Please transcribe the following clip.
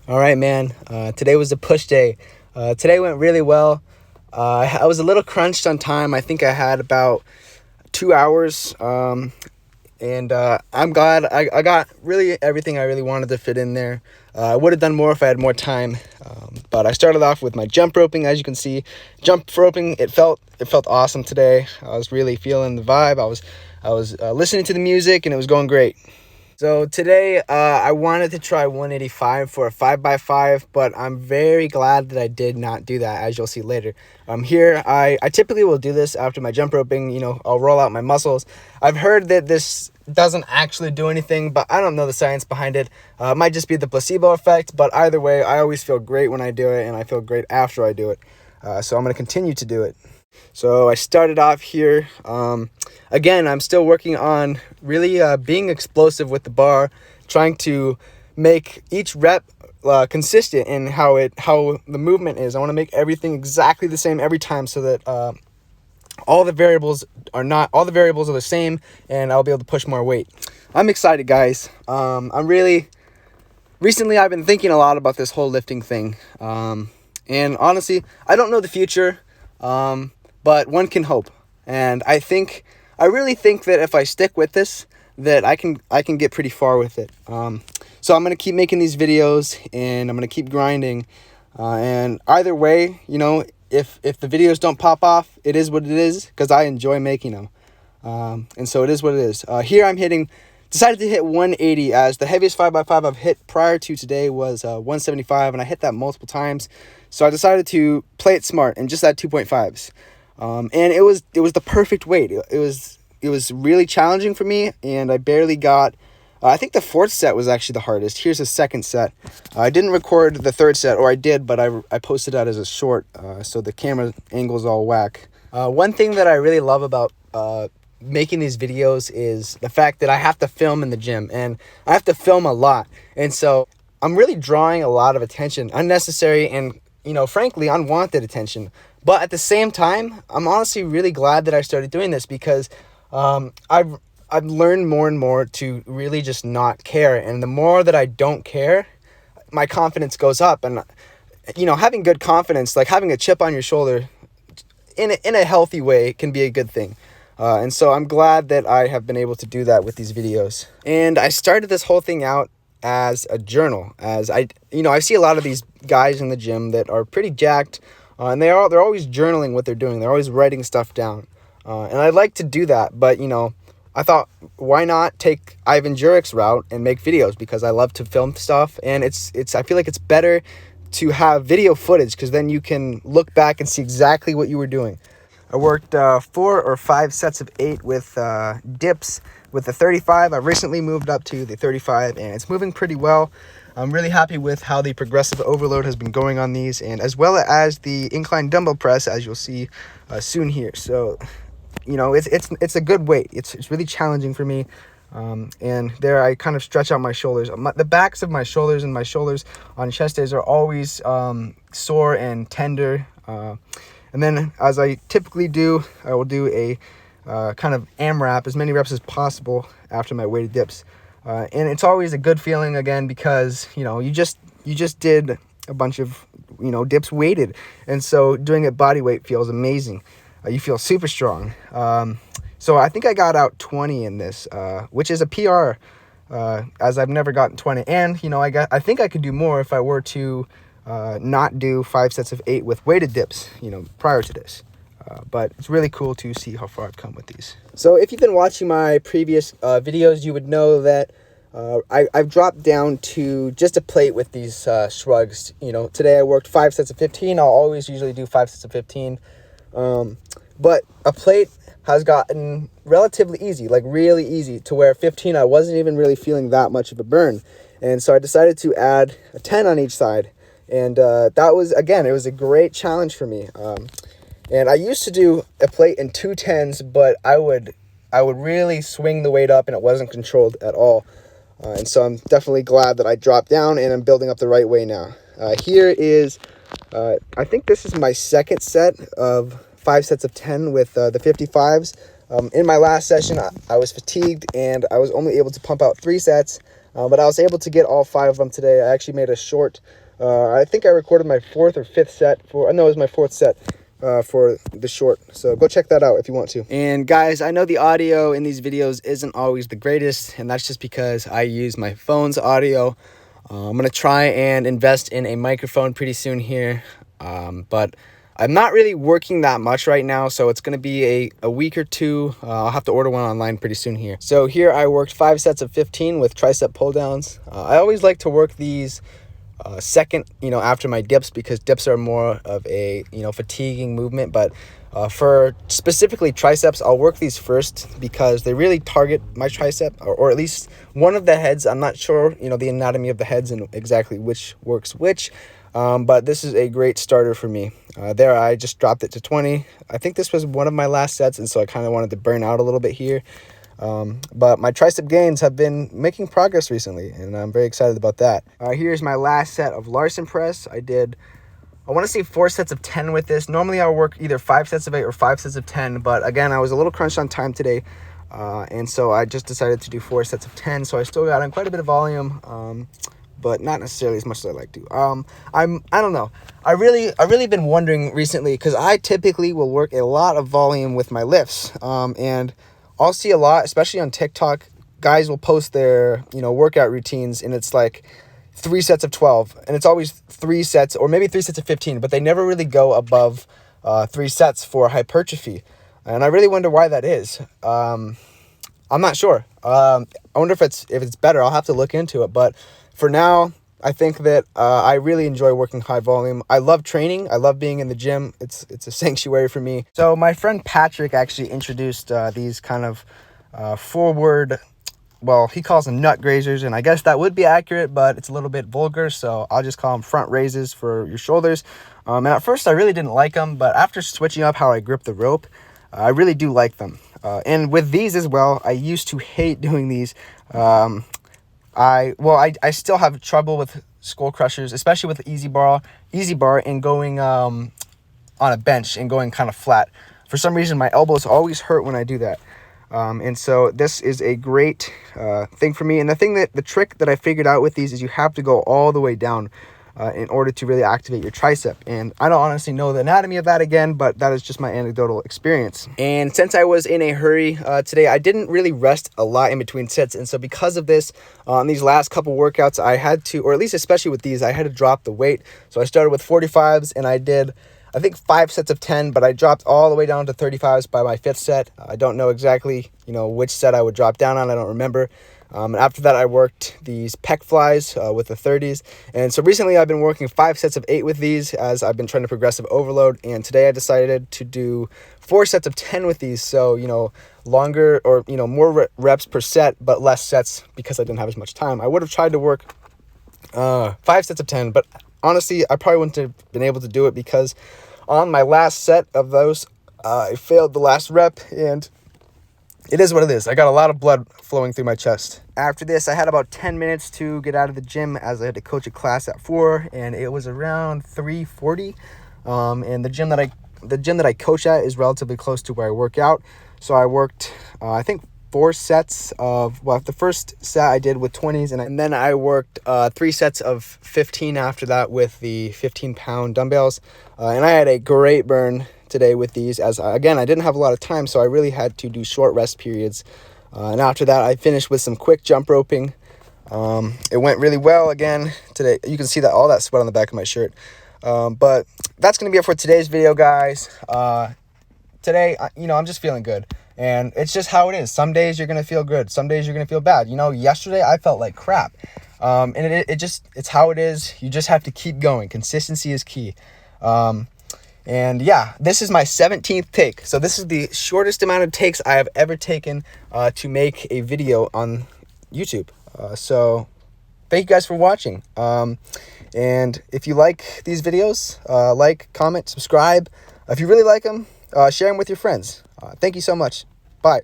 All right, man. Today was a push day. Today went really well. I was a little crunched on time. I think I had about 2 hours. And I'm glad I got really everything I really wanted to fit in there. I would have done more if I had more time. But I started off with my jump roping. As you can see, jump roping, it felt awesome today. I was really feeling the vibe. I was listening to the music, and it was going great. So today, I wanted to try 185 for a 5x5, but I'm very glad that I did not do that, as you'll see later. Here, I typically will do this after my jump roping. I'll roll out my muscles. I've heard that this doesn't actually do anything, but I don't know the science behind it. It might just be the placebo effect, but either way, I always feel great when I do it, and I feel great after I do it. So I'm going to continue to do it. So I started off here. Again, I'm still working on really being explosive with the bar, trying to make each rep consistent in how the movement is. I want to make everything exactly the same every time, so that all the variables are the same, and I'll be able to push more weight. I'm excited, guys. Recently I've been thinking a lot about this whole lifting thing, and honestly, I don't know the future. But one can hope, and I really think that if I stick with this, that I can get pretty far with it. So I'm gonna keep making these videos, and I'm gonna keep grinding. And either way, if the videos don't pop off, it is what it is, because I enjoy making them. And so it is what it is. Here I'm decided to hit 180, as the heaviest 5x5 I've hit prior to today was 175, and I hit that multiple times. So I decided to play it smart and just add 2.5s. And it was the perfect weight. It was really challenging for me, and I barely got. I think the fourth set was actually the hardest. Here's the second set. I didn't record the third set, or I did, but I posted that as a short, so the camera angle's all whack. One thing that I really love about making these videos is the fact that I have to film in the gym, and I have to film a lot, and so I'm really drawing a lot of attention, unnecessary and frankly unwanted attention. But at the same time, I'm honestly really glad that I started doing this, because I've learned more and more to really just not care, and the more that I don't care, my confidence goes up. And having good confidence, like having a chip on your shoulder in a healthy way, can be a good thing. And so I'm glad that I have been able to do that with these videos. And I started this whole thing out as a journal, as I see a lot of these guys in the gym that are pretty jacked, and they're always journaling what they're doing. They're always writing stuff down, and I'd like to do that, but I thought, why not take Ivan Jurek's route and make videos, because I love to film stuff, and I feel like it's better to have video footage, because then you can look back and see exactly what you were doing. I worked 4 or 5 sets of 8 with dips with the 35. I recently moved up to the 35, and it's moving pretty well. I'm really happy with how the progressive overload has been going on these, and as well as the incline dumbbell press, as you'll see soon here. So, it's a good weight. It's really challenging for me. And there I kind of stretch out my shoulders. The backs of my shoulders and my shoulders on chest days are always sore and tender. And then, as I typically do, I will do a kind of AMRAP, as many reps as possible after my weighted dips. And it's always a good feeling, again, because you just did a bunch of dips weighted, and so doing it body weight feels amazing. You feel super strong. So I think I got out 20 in this, which is a PR, as I've never gotten 20. And I think I could do more if I were to not do 5 sets of 8 with weighted dips, prior to this. But it's really cool to see how far I've come with these. So if you've been watching my previous videos, you would know that I've dropped down to just a plate with these shrugs. Today I worked 5 sets of 15. I'll always usually do 5 sets of 15. But a plate has gotten relatively easy, like really easy, to where 15 I wasn't even really feeling that much of a burn. And so I decided to add a 10 on each side. And that was, again, it was a great challenge for me. And I used to do a plate in 2 10s, but I would really swing the weight up, and it wasn't controlled at all. And so I'm definitely glad that I dropped down, and I'm building up the right way now. Here is, I think this is my second set of 5 sets of 10 with the 55s. In my last session, I was fatigued, and I was only able to pump out 3 sets. but I was able to get all 5 of them today. I actually made a short, I think I recorded my 4th or 5th set for, no, it was my 4th set for the short. So go check that out if you want to. And guys, I know the audio in these videos isn't always the greatest, and that's just because I use my phone's audio. I'm going to try and invest in a microphone pretty soon here, but I'm not really working that much right now, so it's going to be a week or two. I'll have to order one online pretty soon here. So here I worked 5 sets of 15 with tricep pull downs. I always like to work these second, after my dips, because dips are more of a, fatiguing movement. But for specifically triceps, I'll work these first because they really target my tricep, or at least one of the heads. I'm not sure, the anatomy of the heads and exactly which works which. But this is a great starter for me. There, I just dropped it to 20. I think this was one of my last sets, and so I kind of wanted to burn out a little bit here. But my tricep gains have been making progress recently, and I'm very excited about that. Here's my last set of Larson press. I want to say 4 sets of 10 with this. Normally I'll work either 5 sets of 8 or 5 sets of 10, but again, I was a little crunched on time today. And so I just decided to do 4 sets of 10. So I still got in quite a bit of volume. But not necessarily as much as I like to. I don't know. I really been wondering recently, because I typically will work a lot of volume with my lifts. And I'll see a lot, especially on TikTok, guys will post their, workout routines, and it's like 3 sets of 12, and it's always 3 sets, or maybe 3 sets of 15, but they never really go above 3 sets for hypertrophy. And I really wonder why that is. I'm not sure. I wonder if it's better. I'll have to look into it, but for now, I think that I really enjoy working high volume. I love training. I love being in the gym. It's a sanctuary for me. So my friend Patrick actually introduced these kind of forward, well, he calls them nut grazers, and I guess that would be accurate, but it's a little bit vulgar, so I'll just call them front raises for your shoulders. And at first, I really didn't like them, but after switching up how I grip the rope, I really do like them. And with these as well, I used to hate doing these. I still have trouble with skull crushers, especially with the easy bar and going on a bench and going kind of flat. For some reason, my elbows always hurt when I do that. And so this is a great thing for me. And the trick that I figured out with these is you have to go all the way down in order to really activate your tricep. And I don't honestly know the anatomy of that again, but that is just my anecdotal experience. And since I was in a hurry today, I didn't really rest a lot in between sets. And so because of this, on these last couple workouts, I had to, or at least especially with these, I had to drop the weight. So I started with 45s, and I did, I think, 5 sets of 10, but I dropped all the way down to 35s by my 5th set. I don't know exactly, which set I would drop down on. I don't remember. And after that, I worked these Pec Flies with the 30s. And so recently I've been working 5 sets of 8 with these as I've been trying to progressive overload. And today I decided to do 4 sets of 10 with these. So, longer or, more reps per set, but less sets because I didn't have as much time. I would have tried to work 5 sets of 10, but honestly, I probably wouldn't have been able to do it because on my last set of those, I failed the last rep, and it is what it is. I got a lot of blood flowing through my chest. After this, I had about 10 minutes to get out of the gym as I had to coach a class at 4, and it was around 3:40. And the gym that I coach at is relatively close to where I work out. So I worked, I think, 4 sets of, the first set I did with 20s, and then I worked 3 sets of 15 after that with the 15-pound dumbbells. And I had a great burn today with these, as again, I didn't have a lot of time, so I really had to do short rest periods. And after that, I finished with some quick jump roping. It went really well again today. You can see that all that sweat on the back of my shirt. But that's going to be it for today's video, guys. Today, I'm just feeling good. And it's just how it is. Some days you're going to feel good. Some days you're going to feel bad. Yesterday I felt like crap. And it's how it is. You just have to keep going. Consistency is key. And yeah, this is my 17th take. So this is the shortest amount of takes I have ever taken to make a video on YouTube. So thank you guys for watching. And if you like these videos, like, comment, subscribe. If you really like them, share them with your friends. Thank you so much. Bye.